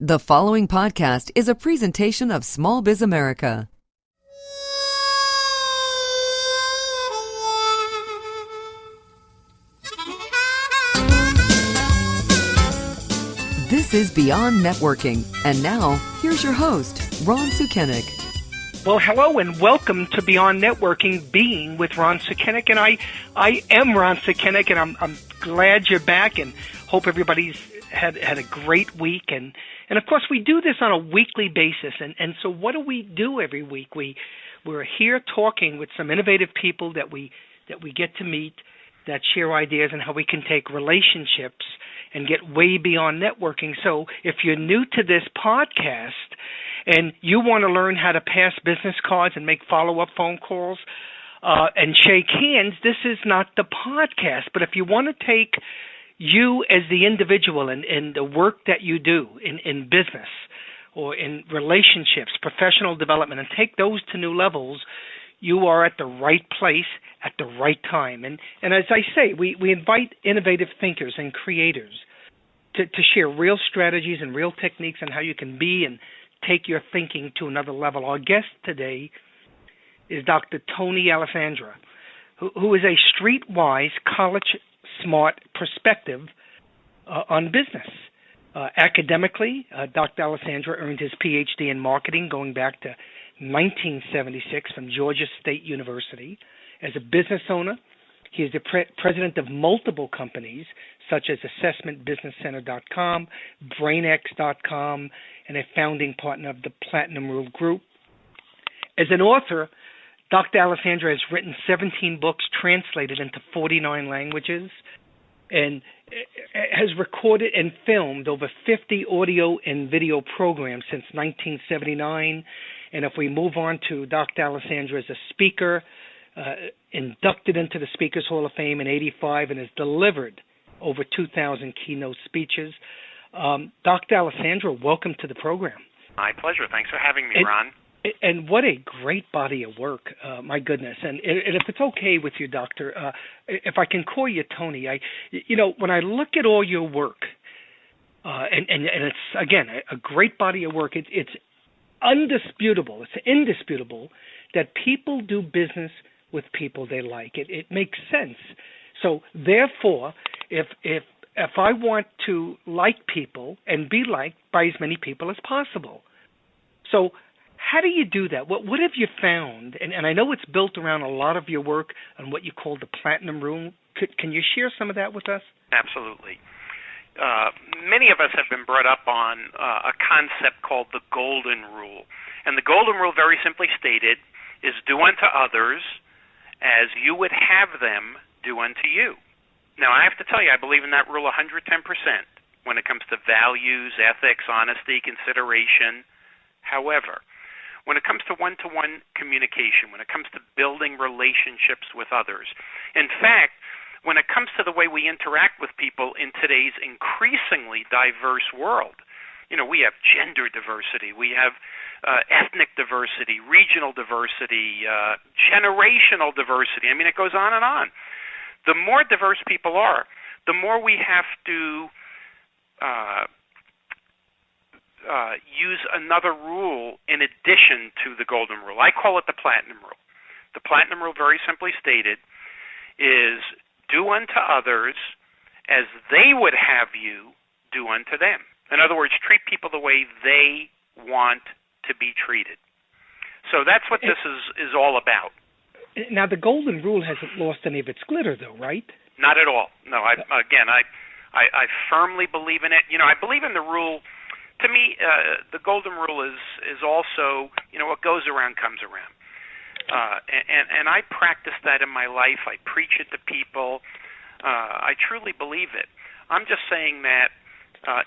The following podcast is a presentation of Small Biz America. This is Beyond Networking. And now, here's your host, Ron Sukenick. Well, hello and welcome to Beyond Networking, Being with Ron Sukenick. And I am Ron Sukenick, and I'm glad you're back and hope everybody's had a great week. And of course, we do this on a weekly basis. And so what do we do every week? We're here talking with some innovative people that we get to meet, that share ideas on how we can take relationships and get way beyond networking. So if you're new to this podcast and you want to learn how to pass business cards and make follow-up phone calls and shake hands, this is not the podcast. But if you want to take you as the individual and the work that you do in business or in relationships, professional development, and take those to new levels, you are at the right place at the right time. And as I say, we invite innovative thinkers and creators to share real strategies and real techniques on how you can be and take your thinking to another level. Our guest today is Dr. Tony Alessandra, who is a streetwise, college-smart perspective on business. Academically, Dr. Alessandra earned his PhD in marketing going back to 1976 from Georgia State University. As a business owner, he is the president of multiple companies such as AssessmentBusinessCenter.com, BrainX.com, and a founding partner of the Platinum Rule Group. As an author, Dr. Alessandra has written 17 books translated into 49 languages and has recorded and filmed over 50 audio and video programs since 1979. And if we move on to Dr. Alessandra as a speaker, inducted into the Speakers Hall of Fame in '85 and has delivered over 2,000 keynote speeches. Dr. Alessandra, welcome to the program. My pleasure. Thanks for having me, Ron. And what a great body of work, my goodness. And if it's okay with you, Doctor, if I can call you Tony, when I look at all your work, and it's, again, a great body of work, it's indisputable that people do business with people they like. It makes sense. So therefore, if I want to like people and be liked by as many people as possible, so how do you do that? What have you found? And I know it's built around a lot of your work on what you call the Platinum Rule. Can you share some of that with us? Absolutely. Many of us have been brought up on a concept called the Golden Rule. And the Golden Rule, very simply stated, is do unto others as you would have them do unto you. Now, I have to tell you, I believe in that rule 110% when it comes to values, ethics, honesty, consideration. However, when it comes to one-to-one communication, when it comes to building relationships with others, in fact, when it comes to the way we interact with people in today's increasingly diverse world, we have gender diversity, we have ethnic diversity, regional diversity, generational diversity. I mean, it goes on and on. The more diverse people are, the more we have to use another rule in addition to the Golden Rule. I call it the Platinum Rule. The Platinum Rule, very simply stated, is do unto others as they would have you do unto them. In other words, treat people the way they want to be treated. So that's what this is all about. Now, the Golden Rule hasn't lost any of its glitter, though, right? Not at all. No, I firmly believe in it. I believe in the rule. To me, the Golden Rule is also, what goes around comes around. And I practice that in my life. I preach it to people. I truly believe it. I'm just saying that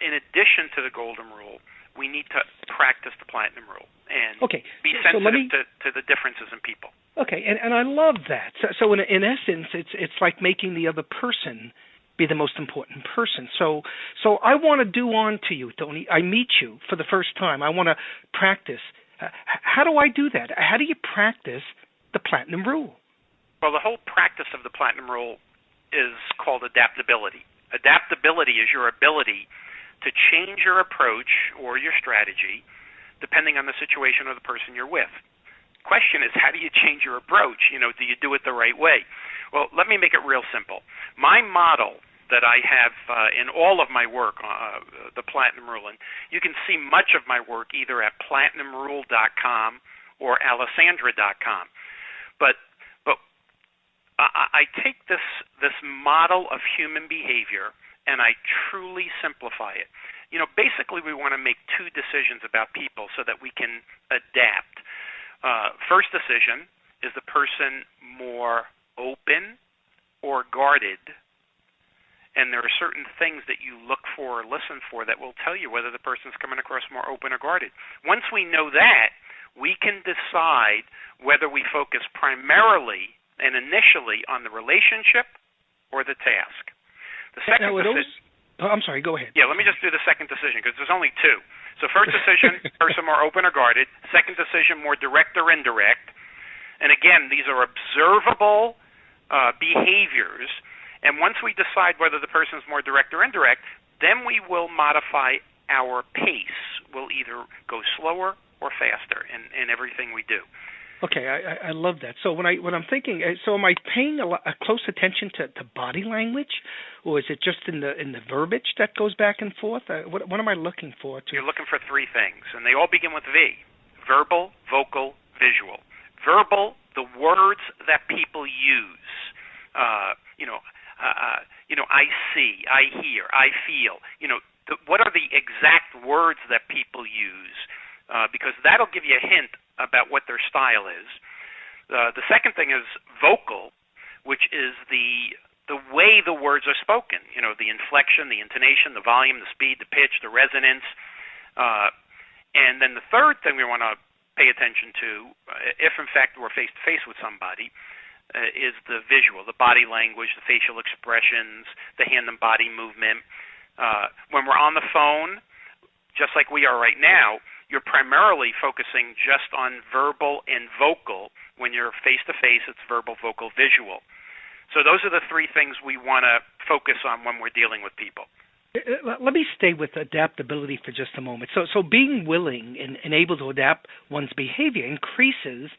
in addition to the Golden Rule, we need to practice the Platinum Rule and be sensitive to the differences in people. Okay, and I love that. So in essence, it's like making the other person be the most important person. So I want to do on to you, Tony. I meet you for the first time. I want to practice. How do I do that? How do you practice the Platinum Rule? Well, the whole practice of the Platinum Rule is called adaptability. Adaptability is your ability to change your approach or your strategy depending on the situation or the person you're with. Question is, how do you change your approach? Do you do it the right way? Well, let me make it real simple. My model that I have in all of my work, the Platinum Rule, and you can see much of my work either at platinumrule.com or alessandra.com. But I take this model of human behavior and I truly simplify it. Basically we want to make two decisions about people so that we can adapt. First decision, is the person more open or guarded? And there are certain things that you look for or listen for that will tell you whether the person's coming across more open or guarded. Once we know that, we can decide whether we focus primarily and initially on the relationship or the task. The second decision. I'm sorry, go ahead. Yeah, let me just do the second decision because there's only two. So first decision, person more open or guarded. Second decision, more direct or indirect. And again, these are observable behaviors. And once we decide whether the person is more direct or indirect, then we will modify our pace. We'll either go slower or faster in everything we do. Okay, I love that. So when I'm thinking, so am I paying a close attention to body language, or is it just in the verbiage that goes back and forth? What am I looking for? You're looking for three things, and they all begin with V: verbal, vocal, visual. Verbal, the words that people use. I see, I hear, I feel. What are the exact words that people use? Because that'll give you a hint about what their style is. The second thing is vocal, which is the way the words are spoken. The inflection, the intonation, the volume, the speed, the pitch, the resonance. And then the third thing we want to pay attention to, if in fact we're face-to-face with somebody, is the visual, the body language, the facial expressions, the hand and body movement. When we're on the phone, just like we are right now, you're primarily focusing just on verbal and vocal. When you're face-to-face, it's verbal, vocal, visual. So those are the three things we want to focus on when we're dealing with people. Let me stay with adaptability for just a moment. So being willing and able to adapt one's behavior increases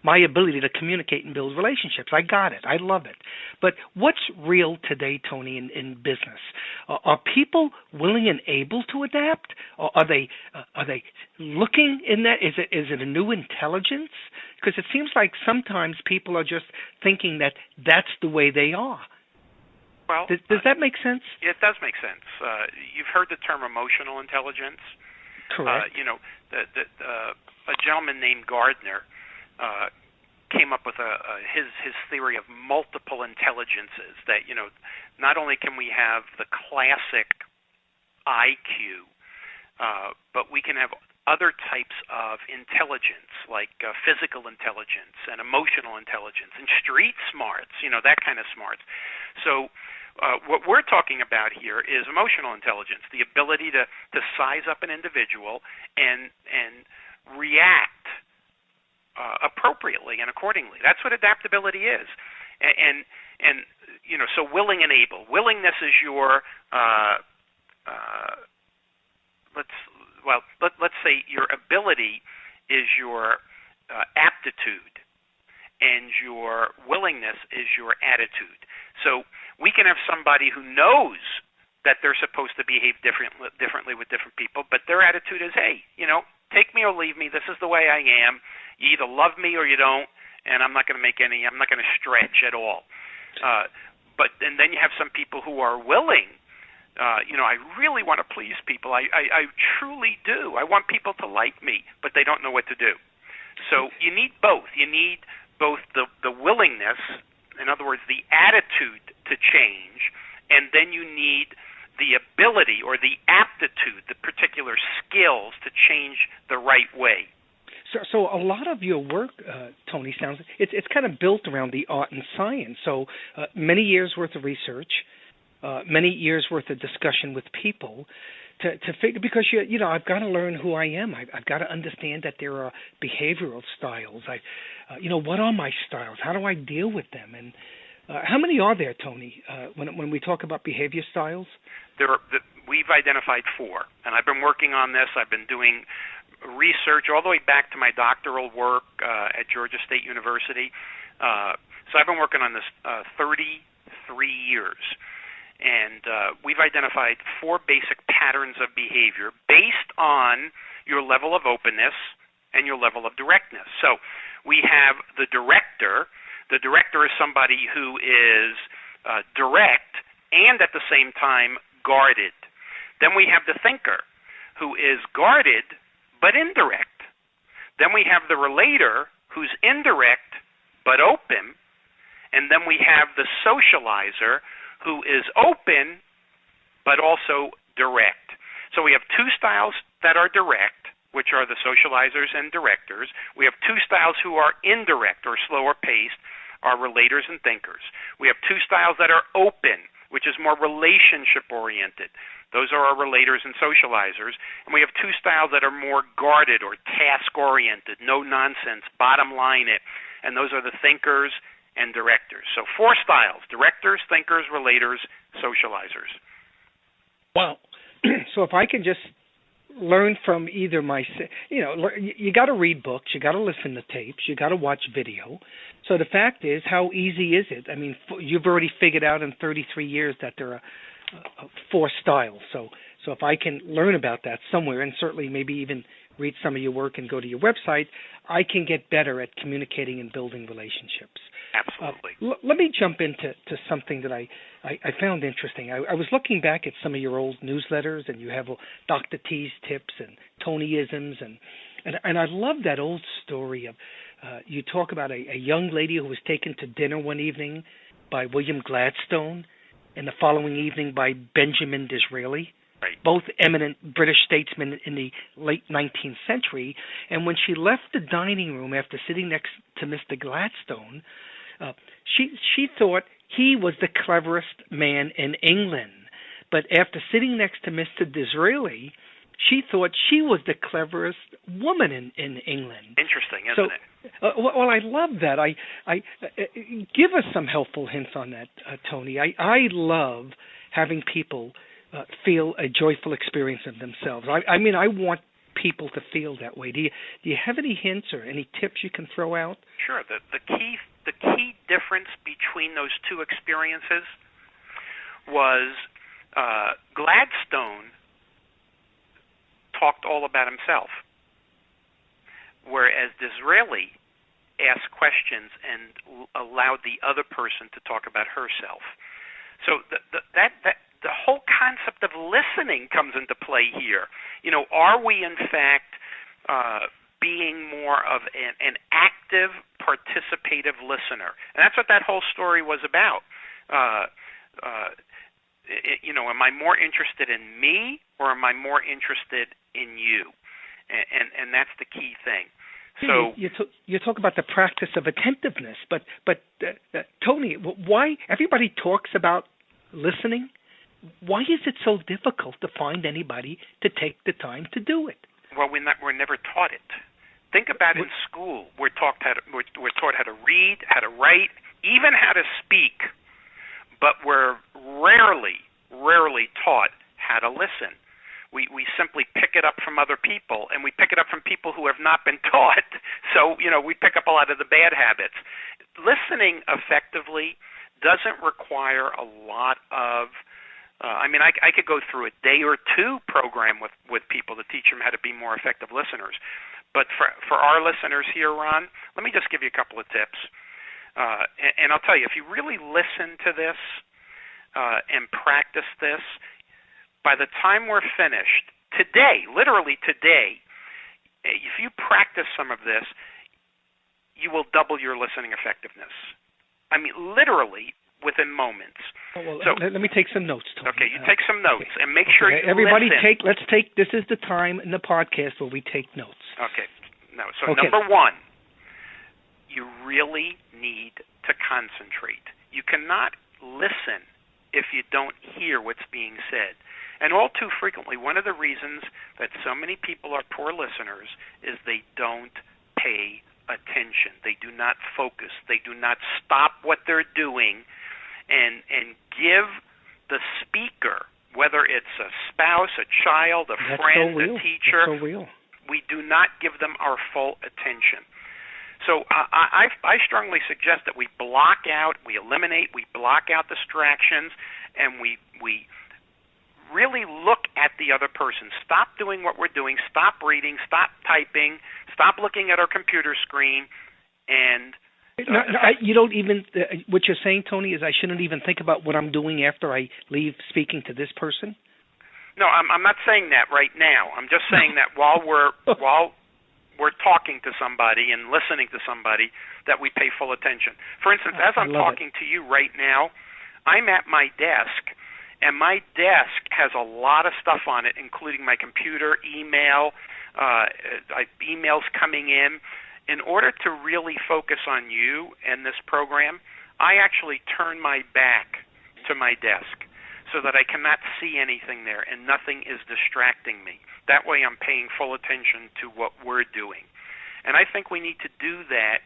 my ability to communicate and build relationships. I got it. I love it. But what's real today, Tony, in business? Are people willing and able to adapt? Or are they looking in that? Is it a new intelligence? Because it seems like sometimes people are just thinking that that's the way they are. Well, does that make sense? It does make sense. You've heard the term emotional intelligence. Correct. A gentleman named Gardner came up with his theory of multiple intelligences. That not only can we have the classic IQ, but we can have other types of intelligence, like physical intelligence and emotional intelligence and street smarts. That kind of smarts. So what we're talking about here is emotional intelligence, the ability to size up an individual and react appropriately and accordingly. That's what adaptability is. And so willing and able. Willingness is your let's say your ability is your aptitude, and your willingness is your attitude. So we can have somebody who knows that they're supposed to behave differently with different people, but their attitude is, hey, take me or leave me. This is the way I am. You either love me or you don't, and I'm not going to stretch at all. And then you have some people who are willing. I really want to please people. I truly do. I want people to like me, but they don't know what to do. So you need both. You need both the willingness, in other words, the attitude to change, and then you need the ability or the aptitude, the particular skills to change the right way. So a lot of your work, Tony, sounds it's kind of built around the art and science. So many years worth of research, many years worth of discussion with people to figure, because I've got to learn who I am. I've got to understand that there are behavioral styles. What are my styles? How do I deal with them? And how many are there, Tony? When we talk about behavior styles, we've identified 4, and I've been working on this. I've been doing research all the way back to my doctoral work at Georgia State University. So I've been working on this 33 years, and we've identified 4 basic patterns of behavior based on your level of openness and your level of directness. So we have the director. The director is somebody who is direct and at the same time guarded. Then we have the thinker, who is guarded but indirect. Then we have the relator, who's indirect but open. And then we have the socializer, who is open but also direct. So we have 2 styles that are direct, which are the socializers and directors. We have 2 styles who are indirect or slower paced, are relators and thinkers. We have 2 styles that are open, which is more relationship-oriented. Those are our relators and socializers. And we have 2 styles that are more guarded or task-oriented, no nonsense, bottom line it. And those are the thinkers and directors. So 4 styles: directors, thinkers, relators, socializers. Wow. So if I can just learn from either you got to read books, you got to listen to tapes, you got to watch video. So the fact is, how easy is it? I mean, you've already figured out in 33 years that there are 4 styles. So if I can learn about that somewhere, and certainly maybe even read some of your work and go to your website, I can get better at communicating and building relationships. Absolutely. Let me jump into something that I found interesting. I was looking back at some of your old newsletters, and you have Dr. T's tips and Tonyisms, and I love that old story of you talk about a young lady who was taken to dinner one evening by William Gladstone, and the following evening by Benjamin Disraeli. Right. Both eminent British statesmen in the late 19th century. And when she left the dining room after sitting next to Mr. Gladstone, she thought he was the cleverest man in England. But after sitting next to Mr. Disraeli, she thought she was the cleverest woman in England. Interesting, isn't it? Well, I love that. I give us some helpful hints on that, Tony. I love having people feel a joyful experience of themselves. I mean, I want people to feel that way. Do you have any hints or any tips you can throw out? Sure. The key difference between those 2 experiences was Gladstone talked all about himself, whereas Disraeli asked questions and allowed the other person to talk about herself. So the whole concept of listening comes into play here. You know, are we in fact being more of an active, participative listener? And that's what that whole story was about. Am I more interested in me, or am I more interested in you? And that's the key thing. So you talk about the practice of attentiveness, but Tony, why everybody talks about listening? Why is it so difficult to find anybody to take the time to do it? Well, we're never taught it. Think about in school. We're taught how to read, how to write, even how to speak, but we're rarely taught how to listen. We simply pick it up from other people, and we pick it up from people who have not been taught. So, we pick up a lot of the bad habits. Listening effectively doesn't require a lot of I could go through a day or 2 program with people to teach them how to be more effective listeners. But for our listeners here, Ron, let me just give you a couple of tips. And I'll tell you, if you really listen to this and practice this, by the time we're finished, today, literally today, if you practice some of this, you will double your listening effectiveness. I mean, literally within moments. Well, so, let me take some notes, Tony. Okay, you take some notes and make sure you everybody listen. Let's take, this is the time in the podcast where we take notes. Okay. Number 1, you really need to concentrate. You cannot listen if you don't hear what's being said. And all too frequently, one of the reasons that so many people are poor listeners is they don't pay attention. They do not focus. They do not stop what they're doing and give the speaker whether it's a spouse, a child, a friend, a teacher. That's so real. We do not give them our full attention. So I strongly suggest that we block out, we eliminate, we block out distractions, and we really look at the other person. Stop doing what we're doing. Stop reading. Stop typing. Stop looking at our computer screen. And you don't even. What you're saying, Tony, is I shouldn't even think about what I'm doing after I leave speaking to this person. No, I'm not saying that right now. I'm just saying that while we're talking to somebody and listening to somebody, that we pay full attention. For instance, as I'm talking to you right now, I'm at my desk, and my desk has a lot of stuff on it, including my computer, email, emails coming in. In order to really focus on you and this program, I actually turn my back to my desk so that I cannot see anything there and nothing is distracting me. That way I'm paying full attention to what we're doing. And I think we need to do that,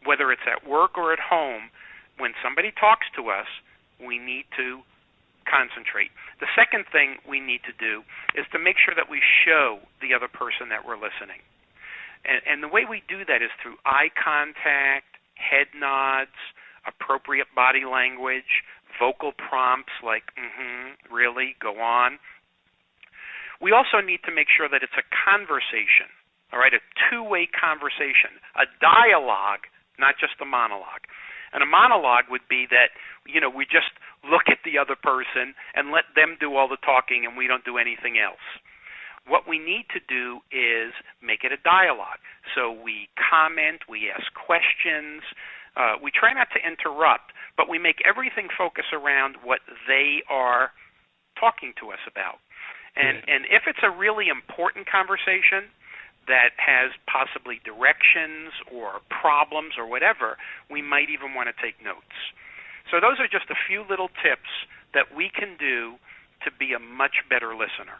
whether it's at work or at home. When somebody talks to us, we need to concentrate. The second thing we need to do is to make sure that we show the other person that we're listening. And the way we do that is through eye contact, head nods, appropriate body language, vocal prompts like, really, go on. We also need to make sure that it's a conversation, all right, a two-way conversation, a dialogue, not just a monologue. And a monologue would be that, we just look at the other person and let them do all the talking and we don't do anything else. What we need to do is make it a dialogue. So we comment, we ask questions, we try not to interrupt, but we make everything focus around what they are talking to us about. And if it's a really important conversation that has possibly directions or problems or whatever, we might even want to take notes. So those are just a few little tips that we can do to be a much better listener.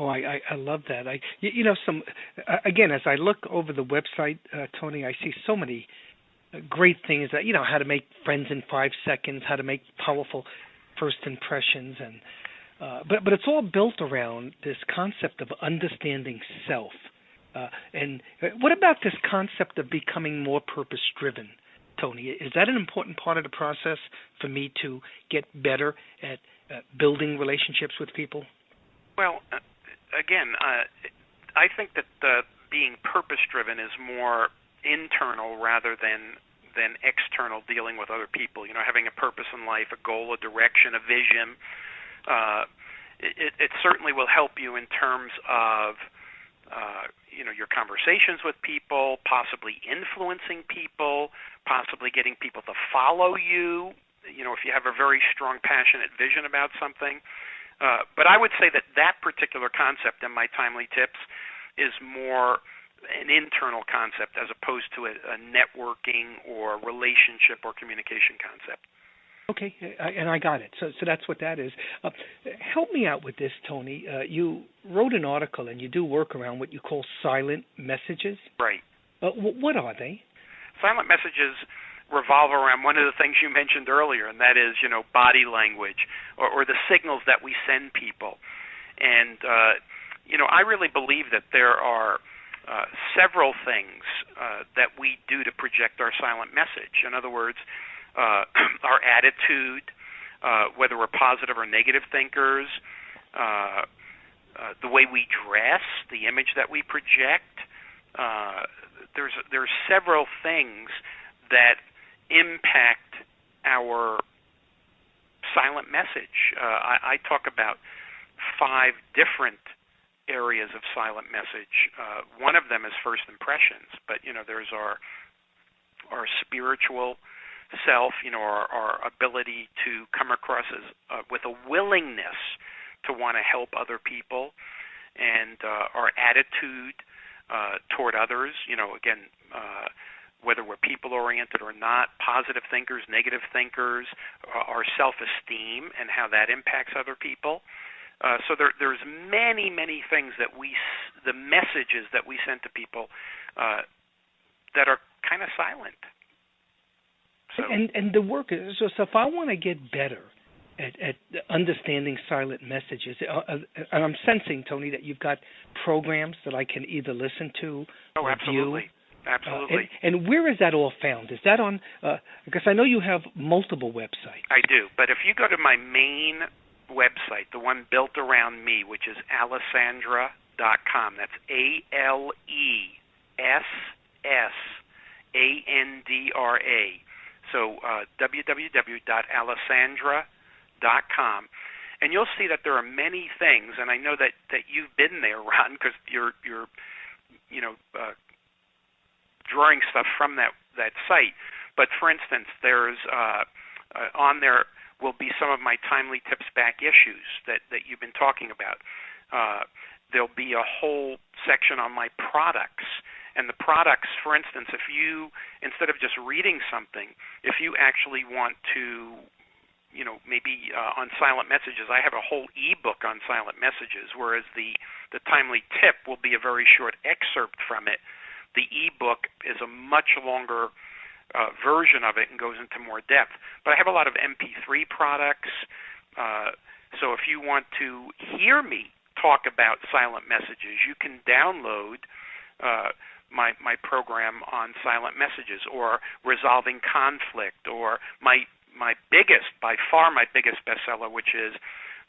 Oh, I love that. Again, as I look over the website, Tony, I see so many great things that, how to make friends in 5 seconds, how to make powerful first impressions, and but it's all built around this concept of understanding self. And what about this concept of becoming more purpose-driven, Tony? Is that an important part of the process for me to get better at building relationships with people? Well, again, I think that being purpose-driven is more internal rather than external, dealing with other people. Having a purpose in life, a goal, a direction, a vision. It certainly will help you in terms of your conversations with people, possibly influencing people, possibly getting people to follow you. If you have a very strong, passionate vision about something. But I would say that particular concept in my timely tips is more an internal concept as opposed to a networking or relationship or communication concept. Okay, and I got it. So that's what that is. Help me out with this, Tony. You wrote an article and you do work around what you call silent messages. Right. What are they? Silent messages revolve around one of the things you mentioned earlier, and that is, body language or the signals that we send people. And, I really believe that there are several things that we do to project our silent message. In other words, our attitude, whether we're positive or negative thinkers, the way we dress, the image that we project. There's several things that impact our silent message. I talk about 5 different areas of silent message. One of them is first impressions, but there's our spiritual self, our ability to come across as with a willingness to want to help other people, and our attitude toward others. Again, whether we're people-oriented or not, positive thinkers, negative thinkers, our self-esteem and how that impacts other people. So there's many, many things that the messages that we send to people that are kind of silent. So, and the work is, so if I want to get better at understanding silent messages. And I'm sensing, Tony, that you've got programs that I can either listen to or absolutely. view. Absolutely. And where is that all found? Is that on, because I know you have multiple websites. I do, but if you go to my main website, the one built around me, which is Alessandra.com, that's ALESSANDRA, so www.alessandra.com, and you'll see that there are many things, and I know that you've been there, Ron, because you're drawing stuff from that site. But for instance, there's on there will be some of my timely tips back issues that you've been talking about. There'll be a whole section on my products. And the products, for instance, if you, instead of just reading something, if you actually want to, maybe on silent messages, I have a whole ebook on silent messages, whereas the timely tip will be a very short excerpt from it. The ebook is a much longer version of it and goes into more depth. But I have a lot of MP3 products, so if you want to hear me talk about silent messages, you can download my program on silent messages, or resolving conflict, or my biggest, by far my biggest bestseller, which is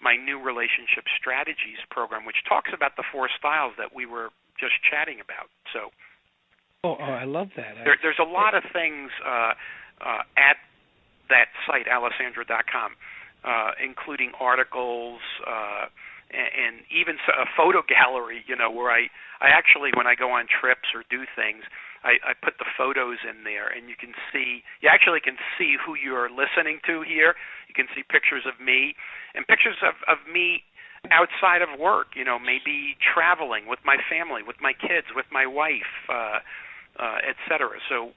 my new relationship strategies program, which talks about the 4 styles that we were just chatting about. So. Oh, I love that. There's a lot of things at that site, Alessandra.com, including articles and even a photo gallery, where I actually, when I go on trips or do things, I put the photos in there, and you actually can see who you're listening to here. You can see pictures of me and pictures of me outside of work, maybe traveling with my family, with my kids, with my wife, etc. So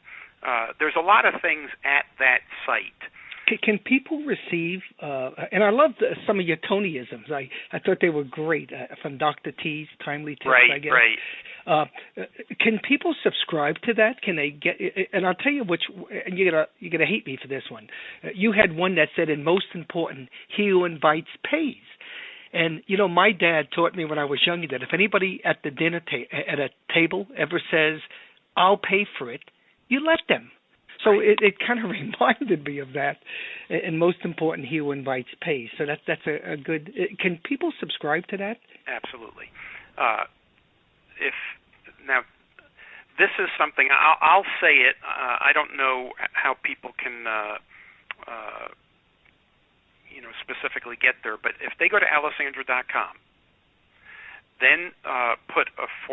there's a lot of things at that site. Can people receive, and I loved some of your Tonyisms. I thought they were great, from Dr. T's Timely Tips, I guess. Right. Can people subscribe to that? Can they get, and I'll tell you which, and you're gonna hate me for this one. You had one that said, and most important, he who invites pays. And, my dad taught me when I was younger that if anybody at the dinner at a table ever says, I'll pay for it, you let them. So it kind of reminded me of that. And most important, he who invites pays. So that's a good. Can people subscribe to that? Absolutely. Now, this is something I'll say it. I don't know how people can, specifically get there. But if they go to Alessandra.com, then put a /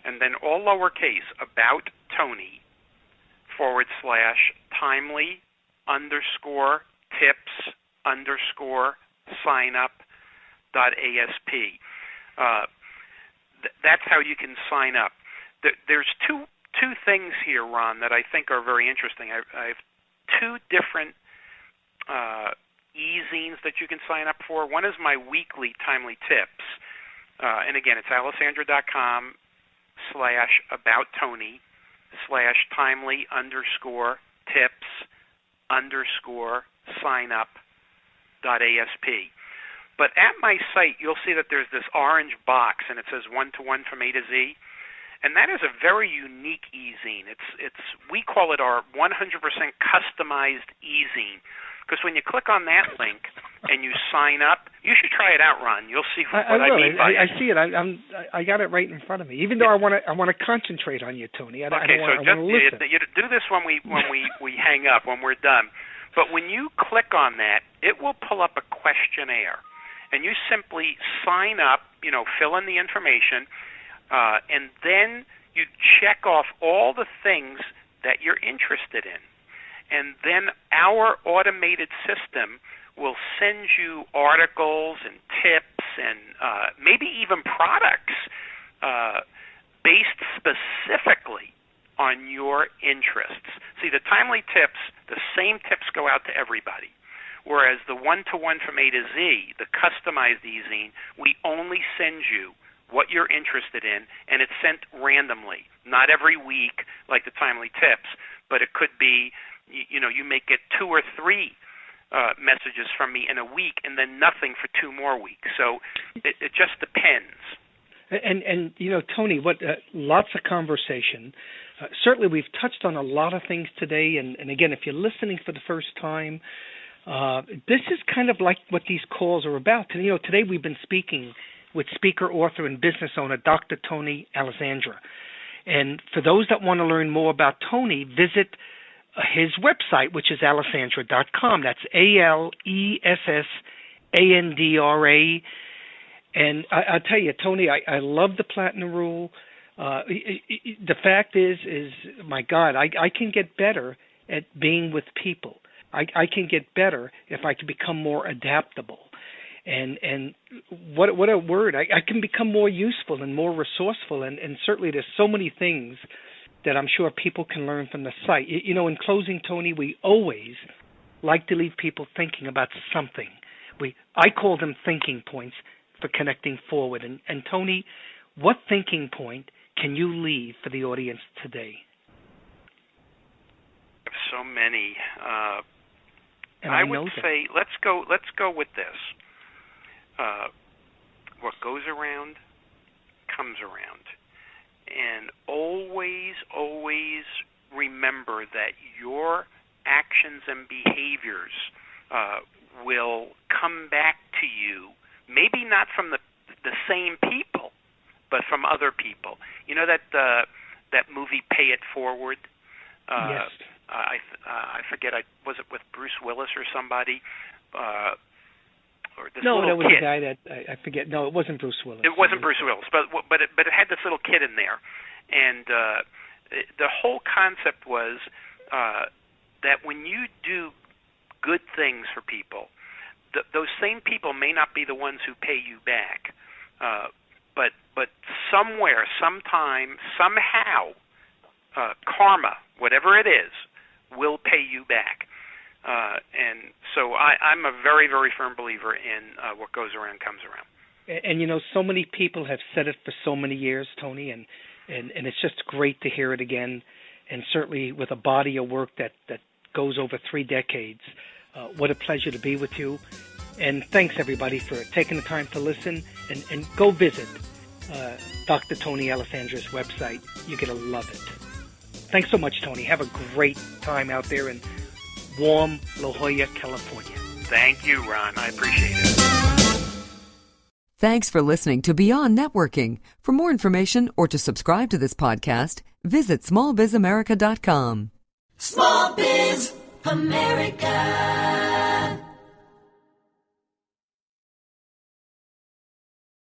and then all lowercase, about Tony, / timely _tips _signup.asp. That's how you can sign up. There's two things here, Ron, that I think are very interesting. I have 2 different e-zines that you can sign up for. One is my weekly timely tips, and again, it's Alessandra.com /about Tony / timely _tips _signup.asp. But at my site, you'll see that there's this orange box, and it says 1-to-1 from A to Z, and that is a very unique e-zine. We call it our 100% customized e-zine, because when you click on that link and you sign up, you should try it out, Ron. You'll see what I mean by it. I see it. I got it right in front of me. Even though I want to concentrate on you, Tony. I don't want to listen. You do this when we hang up, when we're done. But when you click on that, it will pull up a questionnaire, and you simply sign up. Fill in the information, and then you check off all the things that you're interested in. And then our automated system will send you articles and tips and maybe even products based specifically on your interests. See, the timely tips, the same tips go out to everybody, whereas the 1-to-1 from A to Z, the customized e-zine, we only send you what you're interested in, and it's sent randomly, not every week like the timely tips, but it could be, you may get 2 or 3 messages from me in a week, and then nothing for 2 more weeks. So it just depends. And Tony, what lots of conversation. Certainly, we've touched on a lot of things today. And again, if you're listening for the first time, this is kind of like what these calls are about. And, today we've been speaking with speaker, author, and business owner Dr. Tony Alessandra. And for those that want to learn more about Tony, visit his website, which is alessandra.com. That's ALESSANDRA. And I'll tell you, Tony, I love the Platinum Rule. The fact is, my God, I can get better at being with people. I can get better if I can become more adaptable. And what a word. I can become more useful and more resourceful. And certainly there's so many things that I'm sure people can learn from the site. In closing, Tony, we always like to leave people thinking about something. I call them thinking points for connecting forward. And Tony, what thinking point can you leave for the audience today? So many. I would say let's go with this. What goes around comes around. And always remember that your actions and behaviors will come back to you, maybe not from the same people, but from other people. You know that movie Pay It Forward? Yes. I forget. Was it with Bruce Willis or somebody? Or this no, little that was kid. a guy that I forget. No, it wasn't Bruce Willis. It wasn't Bruce Willis, but it had this little kid in there, and the whole concept was that when you do good things for people, those same people may not be the ones who pay you back, but somewhere, sometime, somehow, karma, whatever it is, will pay you back. And so I'm a very, very firm believer in what goes around comes around. And so many people have said it for so many years, Tony, and it's just great to hear it again. And certainly with a body of work that goes over 3 decades, what a pleasure to be with you. And thanks, everybody, for taking the time to listen. And go visit Dr. Tony Alessandra's website. You're going to love it. Thanks so much, Tony. Have a great time out there in warm La Jolla, California. Thank you, Ron. I appreciate it. Thanks for listening to Beyond Networking. For more information or to subscribe to this podcast, visit smallbizamerica.com. Small Biz America.